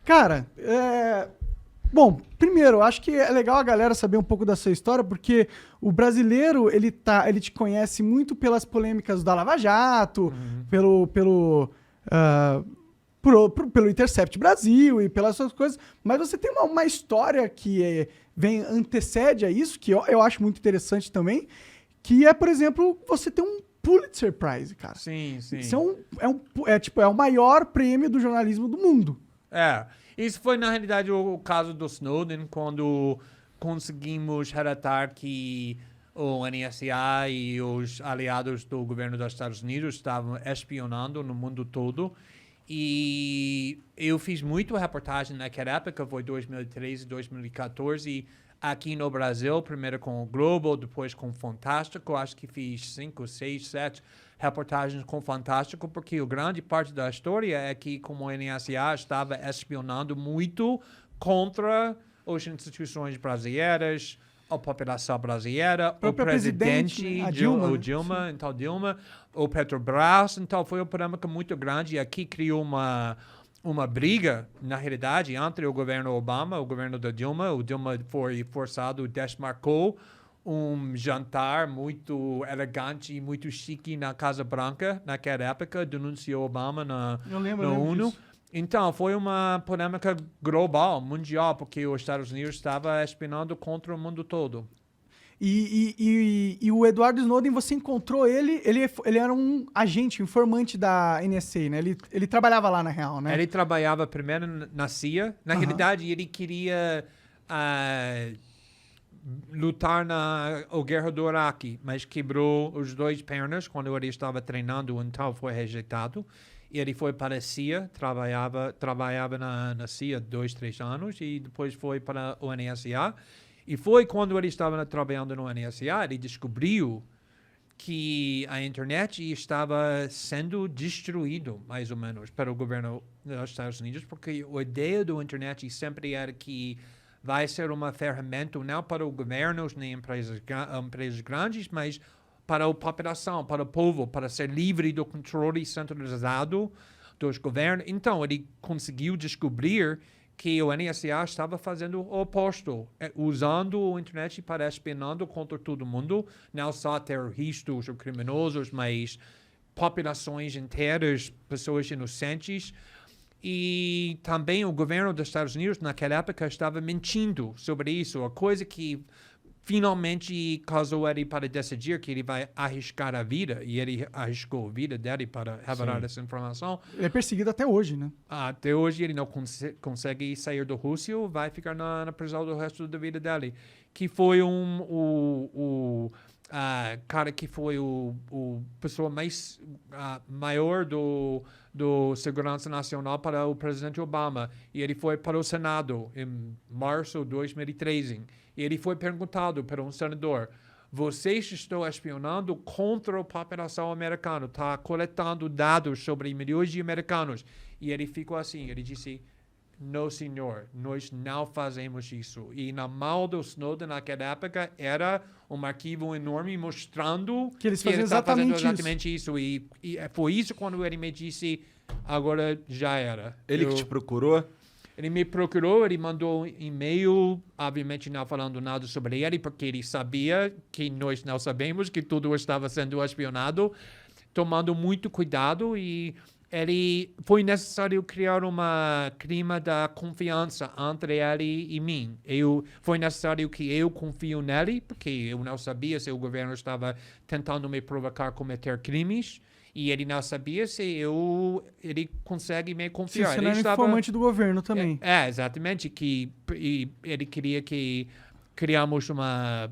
Cara, bom, primeiro, eu acho que é legal a galera saber um pouco da sua história, porque o brasileiro, ele te conhece muito pelas polêmicas da Lava Jato, Uhum. ah, pelo Intercept Brasil e pelas suas coisas, mas você tem uma história que antecede a isso, que eu acho muito interessante também, que é, por exemplo, você tem um Pulitzer Prize, cara. Sim, Isso sim. é o maior prêmio do jornalismo do mundo. Isso foi na realidade o caso do Snowden, quando conseguimos relatar que o NSA e os aliados do governo dos Estados Unidos estavam espionando no mundo todo. E eu fiz muito reportagem naquela época, foi 2013, 2014, aqui no Brasil, primeiro com o Globo, depois com o Fantástico. Acho que fiz 5, 6, 7 reportagens com o Fantástico, porque a grande parte da história é que como o NSA estava espionando muito contra as instituições brasileiras, a população brasileira, A o própria presidente, né? presidente, A Dilma, o né? Sim. Dilma, então Dilma, o Petrobras. Então foi uma polêmica muito grande e aqui criou uma briga, na realidade, entre o governo Obama, o governo da Dilma. O Dilma foi forçado, desmarcou um jantar muito elegante e muito chique na Casa Branca naquela época, denunciou Obama Eu na lembro ONU. disso. Então, foi uma polêmica global, mundial, porque os Estados Unidos estava espionando contra o mundo todo. E o Edward Snowden, você encontrou ele era um agente, informante da NSA, né? Ele trabalhava lá na real, né? Ele trabalhava primeiro na CIA. Na Aham. realidade, ele queria ah, lutar na guerra do Iraque, mas quebrou os dois pernas quando ele estava treinando, então foi rejeitado. E ele foi para a CIA, trabalhava na CIA 2, 3 anos e depois foi para o NSA. E foi quando ele estava trabalhando no NSA, ele descobriu que a internet estava sendo destruído, mais ou menos, para o governo dos Estados Unidos, porque a ideia da internet sempre era que vai ser uma ferramenta não para os governos nem empresas grandes, mas para a população, para o povo, para ser livre do controle centralizado dos governos. Então, ele conseguiu descobrir que o NSA estava fazendo o oposto, usando a internet para espionando contra todo mundo, não só terroristas ou criminosos, mas populações inteiras, pessoas inocentes. E também o governo dos Estados Unidos, naquela época, estava mentindo sobre isso, a coisa que finalmente causou ele para decidir que ele vai arriscar a vida, e ele arriscou a vida dele para revelar Sim. essa informação. Ele é perseguido até hoje, né? Até hoje ele não consegue sair do Rússia, vai ficar na prisão do resto da vida dele. Que foi o cara que foi o pessoa mais maior do Segurança Nacional para o presidente Obama. E ele foi para o Senado em março de 2013. E ele foi perguntado por um senador: vocês estão espionando contra a população americana, está coletando dados sobre milhões de americanos. E ele ficou assim, ele disse: não, senhor, nós não fazemos isso. E na mão do Snowden naquela época era um arquivo enorme mostrando Que eles que ele faziam está fazendo exatamente isso. exatamente isso. E foi isso quando ele me disse: agora já era. Ele que te procurou? Ele me procurou, ele mandou um e-mail, obviamente não falando nada sobre ele, porque ele sabia que nós não sabemos que tudo estava sendo espionado, tomando muito cuidado. E ele foi necessário criar uma clima da confiança entre ele e mim. Foi necessário que eu confio nele, porque eu não sabia se o governo estava tentando me provocar a cometer crimes. E ele não sabia se ele consegue me Se confiar. você Ele não era estava informante do governo também. exatamente, e ele queria que criamos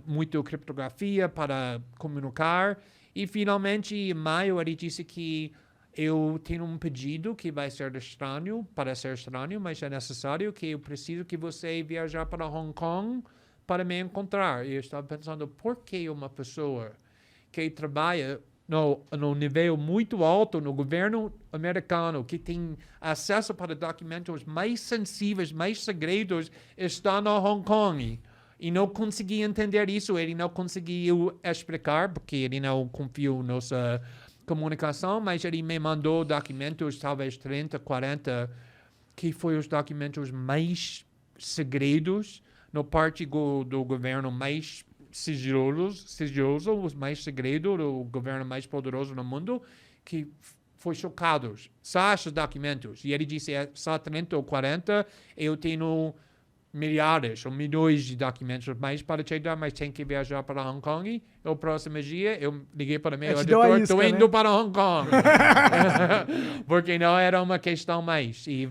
muita criptografia para comunicar. E finalmente, em maio, ele disse que eu tenho um pedido que vai ser estranho, parece estranho, mas é necessário, que eu preciso que você viajar para Hong Kong para me encontrar. E eu estava pensando: por que uma pessoa que trabalha no nível muito alto no governo americano, que tem acesso para documentos mais sensíveis, mais segredos, está no Hong Kong? E não consegui entender isso, ele não conseguiu explicar, porque ele não confiou na nossa comunicação, mas ele me mandou documentos, talvez 30, 40, que foi os documentos mais segredos, no parte do governo mais sigiloso, os mais segredo do governo mais poderoso no mundo, que foi chocados. Só esses documentos. E ele disse, só 30 ou 40, eu tenho milhares ou milhões de documentos mais para te dar, mas tem que viajar para Hong Kong. E o próximo dia, eu liguei para meu editor, estou indo para Hong Kong. Porque não era uma questão mais. E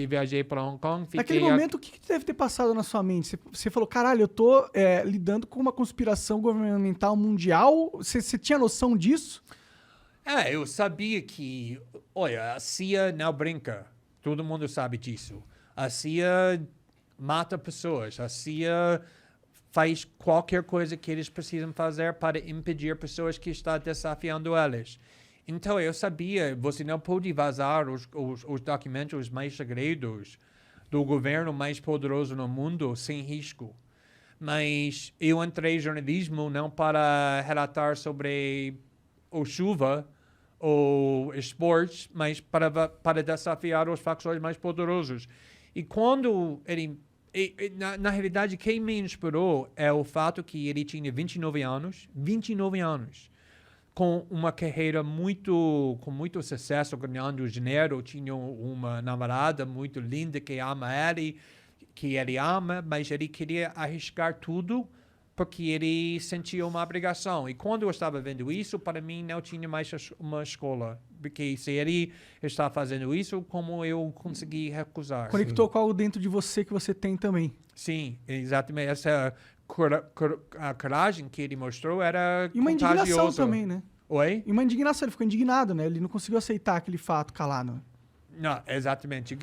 viajei para Hong Kong. Naquele momento, o que deve ter passado na sua mente? Você falou, caralho, eu tô lidando com uma conspiração governamental mundial. Você tinha noção disso? Eu sabia que, olha, a CIA não brinca. Todo mundo sabe disso. A CIA mata pessoas. A CIA faz qualquer coisa que eles precisam fazer para impedir pessoas que estão desafiando eles. Então, eu sabia, você não pode vazar os documentos mais segredos do governo mais poderoso no mundo sem risco. Mas eu entrei em jornalismo não para relatar sobre o chuva ou esportes, mas para desafiar os facções mais poderosos. E quando ele... Na realidade, quem me inspirou é o fato que ele tinha 29 anos, com uma carreira com muito sucesso, ganhando dinheiro, tinha uma namorada muito linda que ama ele, que ele ama, mas ele queria arriscar tudo porque ele sentia uma obrigação. E quando eu estava vendo isso, para mim não tinha mais uma escola. Porque se ele está fazendo isso, como eu consegui recusar? Conectou com algo dentro de você que você tem também. Sim, exatamente. Essa a coragem que ele mostrou era E uma contagiosa. indignação também, né? Oi? E uma indignação, ele ficou indignado, né? Ele não conseguiu aceitar aquele fato calado. Não, exatamente.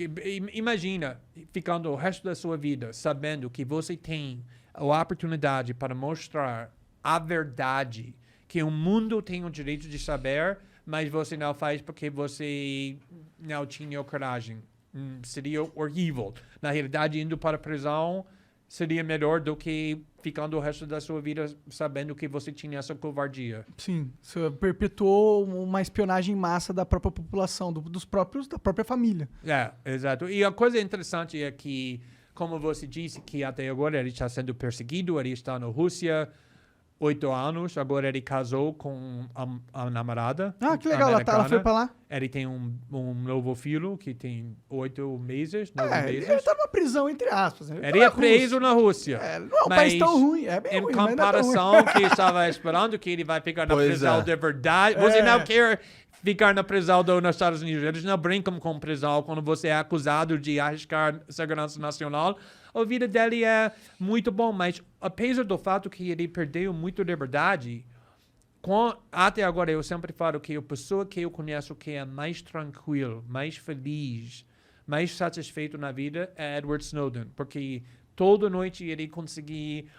Imagina ficando o resto da sua vida sabendo que você tem a oportunidade para mostrar a verdade, que o mundo tem o direito de saber, mas você não faz porque você não tinha coragem. Seria horrível. Na realidade, indo para a prisão seria melhor do que ficando o resto da sua vida sabendo que você tinha essa covardia. Sim, você perpetuou uma espionagem em massa da própria população, da própria família. Exato. E a coisa interessante é que, como você disse, que até agora ele está sendo perseguido, ele está na Rússia 8 anos, agora ele casou com a namorada. Ah, que legal, ela foi pra lá. Ele tem um novo filho que tem 8 meses, 9 meses. Ele tá numa prisão, entre aspas. Né? Ele é preso na Rússia. Não é um país tão ruim, é bem ruim, em comparação que estava esperando que ele vai ficar na prisão de verdade. Você não quer ficar na prisão nos Estados Unidos. Eles não brincam com prisão quando você é acusado de arriscar segurança nacional. A vida dele é muito bom, mas apesar do fato que ele perdeu muito liberdade, até agora eu sempre falo que a pessoa que eu conheço que é mais tranquilo, mais feliz, mais satisfeito na vida é Edward Snowden, porque toda noite ele consegue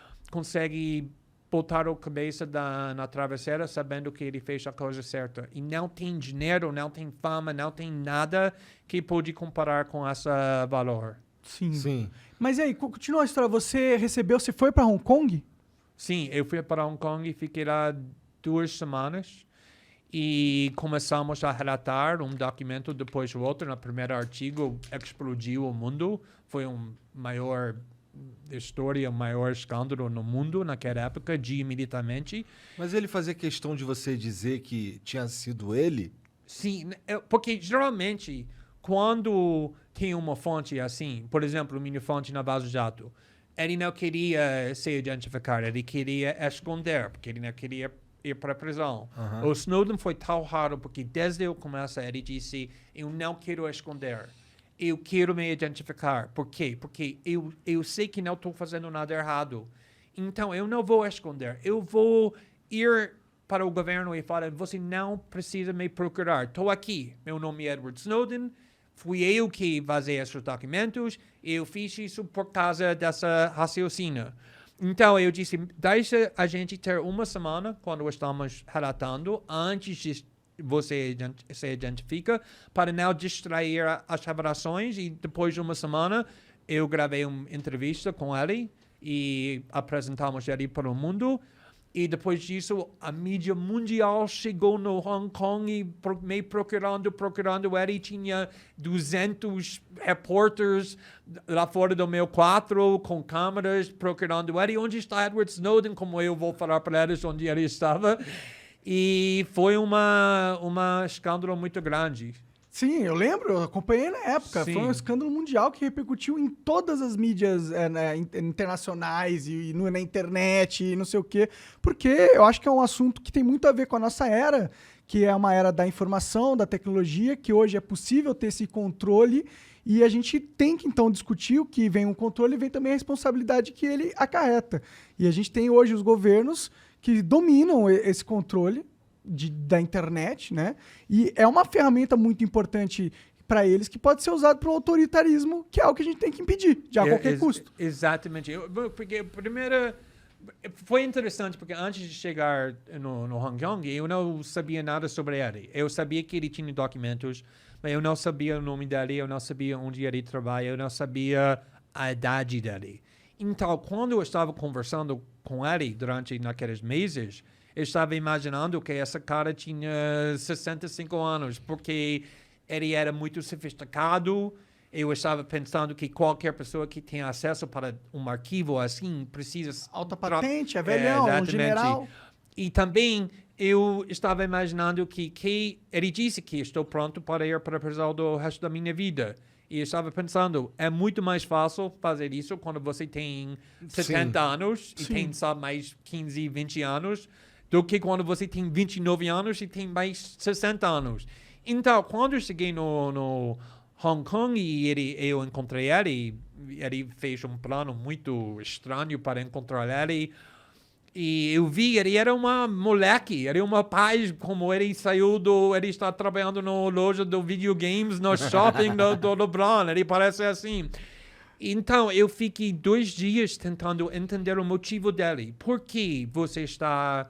botar a cabeça na travesseira sabendo que ele fez a coisa certa. E não tem dinheiro, não tem fama, não tem nada que pode comparar com esse valor. Sim. Mas e aí, continua a história. Você foi para Hong Kong? Sim, eu fui para Hong Kong e fiquei lá 2 semanas. E começamos a relatar um documento depois do outro. No primeiro artigo, explodiu o mundo. Foi maior história, o maior escândalo no mundo naquela época, imediatamente. Mas ele fazia questão de você dizer que tinha sido ele? Sim, porque geralmente, quando tem uma fonte assim, por exemplo, minha fonte na Vaza Jato, ele não queria se identificar, ele queria esconder, porque ele não queria ir para a prisão. O Snowden foi tão raro, porque desde o começo ele disse, eu não quero esconder. Eu quero me identificar. Por quê? Porque eu sei que não estou fazendo nada errado. Então, eu não vou esconder. Eu vou ir para o governo e falar, você não precisa me procurar. Estou aqui. Meu nome é Edward Snowden. Fui eu que vazei esses documentos. Eu fiz isso por causa dessa raciocínio. Então, eu disse, deixa a gente ter uma semana, quando estamos relatando, antes de você se identifica, para não distrair as revelações. E depois de uma semana, eu gravei uma entrevista com ele e apresentamos ele para o mundo. E depois disso, a mídia mundial chegou no Hong Kong e me procurando ele. Tinha 200 repórteres lá fora do meu quarto com câmeras procurando ele. Onde está Edward Snowden? Como eu vou falar para eles onde ele estava. E foi uma escândalo muito grande. Sim, eu lembro, eu acompanhei na época. Sim. Foi um escândalo mundial que repercutiu em todas as mídias internacionais e na internet e não sei o quê. Porque eu acho que é um assunto que tem muito a ver com a nossa era, que é uma era da informação, da tecnologia, que hoje é possível ter esse controle e a gente tem que, então, discutir o que vem um controle e vem também a responsabilidade que ele acarreta. E a gente tem hoje os governos que dominam esse controle da internet, né? E é uma ferramenta muito importante para eles que pode ser usado para o autoritarismo, que é algo que a gente tem que impedir, a qualquer custo. Exatamente. Porque primeiro foi interessante, porque antes de chegar no Hong Kong, eu não sabia nada sobre ele. Eu sabia que ele tinha documentos, mas eu não sabia o nome dele, eu não sabia onde ele trabalha, eu não sabia a idade dele. Então, quando eu estava conversando com ele durante naqueles meses, eu estava imaginando que essa cara tinha 65 anos, porque ele era muito sofisticado. Eu estava pensando que qualquer pessoa que tenha acesso para um arquivo assim precisa... Alta patente, é velhão, um general. E também eu estava imaginando que ele disse que estou pronto para ir para a prisão do resto da minha vida. E eu estava pensando, é muito mais fácil fazer isso quando você tem 70 anos e tem só mais 15, 20 anos, do que quando você tem 29 anos e tem mais 60 anos. Então, quando eu cheguei no Hong Kong e eu encontrei ele fez um plano muito estranho para encontrar ele. E eu vi, ele era uma moleque, ele era uma paz, como ele está trabalhando na loja de videogames no shopping do LeBron, ele parece assim. Então, eu fiquei 2 dias tentando entender o motivo dele. Por que você está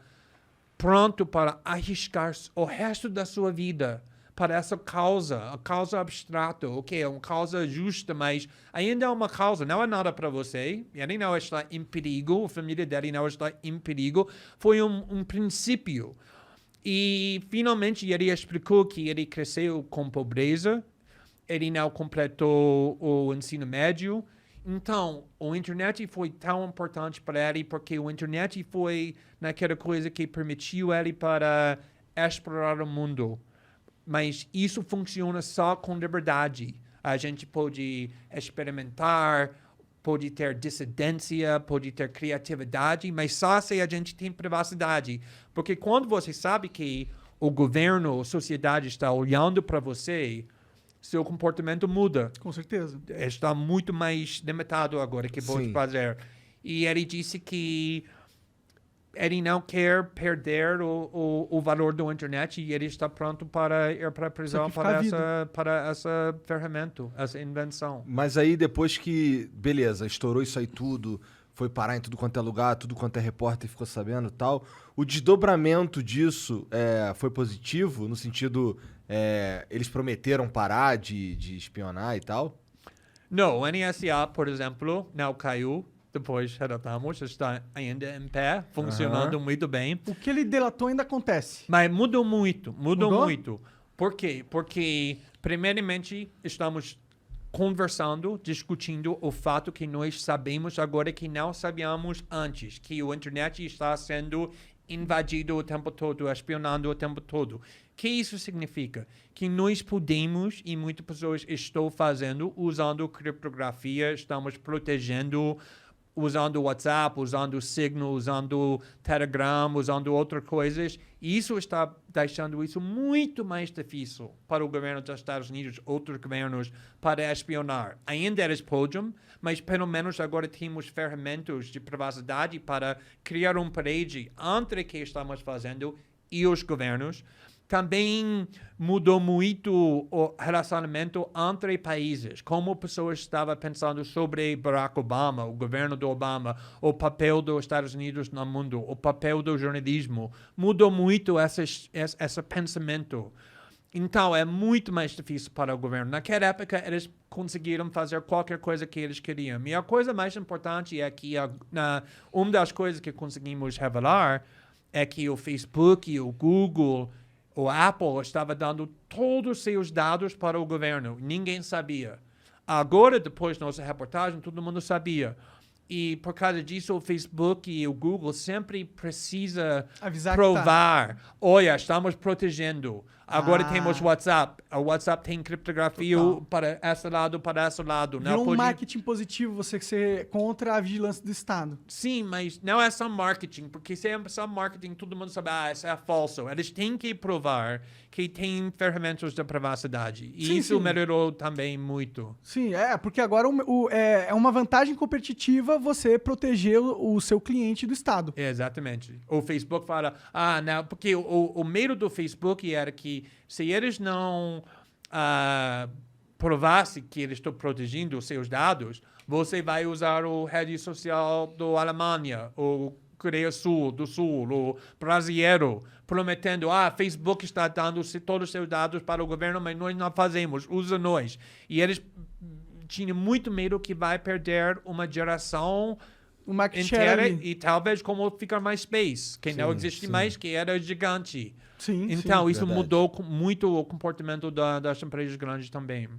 pronto para arriscar o resto da sua vida para essa causa, a causa abstrata, ok, é uma causa justa, mas ainda é uma causa, não é nada para você, ele não está em perigo, a família dele não está em perigo, foi um princípio. E, finalmente, ele explicou que ele cresceu com pobreza, ele não completou o ensino médio. Então, a internet foi tão importante para ele porque a internet foi naquela coisa que permitiu ele para explorar o mundo. Mas isso funciona só com liberdade. A gente pode experimentar, pode ter dissidência, pode ter criatividade, mas só se a gente tem privacidade. Porque quando você sabe que o governo, a sociedade está olhando para você, seu comportamento muda. Com certeza. Está muito mais limitado agora que pode fazer. E ele disse que ele não quer perder o valor da internet e ele está pronto para ir para a prisão para essa ferramenta, essa invenção. Mas aí depois que, beleza, estourou isso aí tudo, foi parar em tudo quanto é lugar, tudo quanto é repórter ficou sabendo e tal, o desdobramento disso foi positivo, no sentido, eles prometeram parar de espionar e tal? Não, o NSA, por exemplo, não caiu. Depois relatamos, está ainda em pé, funcionando muito bem. O que ele delatou ainda acontece. Mas mudou muito. Por quê? Porque, primeiramente, estamos conversando, discutindo o fato que nós sabemos agora que não sabíamos antes, que a internet está sendo invadido o tempo todo, espionando o tempo todo. O que isso significa? Que nós podemos, e muitas pessoas estão fazendo, usando criptografia, estamos protegendo, usando WhatsApp, usando Signal, usando Telegram, usando outras coisas. E isso está deixando isso muito mais difícil para o governo dos Estados Unidos, outros governos, para espionar. Ainda eles podem, mas pelo menos agora temos ferramentas de privacidade para criar uma parede entre o que estamos fazendo e os governos. Também mudou muito o relacionamento entre países, como pessoas estavam pensando sobre Barack Obama, o governo do Obama, o papel dos Estados Unidos no mundo, o papel do jornalismo. Mudou muito esse pensamento. Então, é muito mais difícil para o governo. Naquela época, eles conseguiram fazer qualquer coisa que eles queriam. E a coisa mais importante é que uma das coisas que conseguimos revelar é que o Facebook, o Google, o Apple estava dando todos os seus dados para o governo. Ninguém sabia. Agora, depois da nossa reportagem, todo mundo sabia. E por causa disso, o Facebook e o Google sempre precisa Avisar provar. Olha, estamos protegendo. Agora temos WhatsApp. O WhatsApp tem criptografia para esse lado, para esse lado. Virou um marketing positivo você ser contra a vigilância do Estado. Sim, mas não é só marketing, porque se é só marketing, todo mundo sabe, isso é falso. Eles têm que provar que tem ferramentas de privacidade. E isso melhorou também muito. Sim, porque agora é uma vantagem competitiva você proteger o seu cliente do Estado. Exatamente. O Facebook fala, não, porque o medo do Facebook era que se eles não provassem que eles estão protegendo os seus dados, você vai usar a rede social da Alemanha, o Coreia do Sul, o brasileiro, prometendo, Facebook está dando todos os seus dados para o governo, mas nós não fazemos, usa nós. E eles tinham muito medo que vai perder uma geração inteira e talvez como ficar mais space, que não existe mais, que era gigante. Então, isso mudou muito o comportamento das empresas grandes também.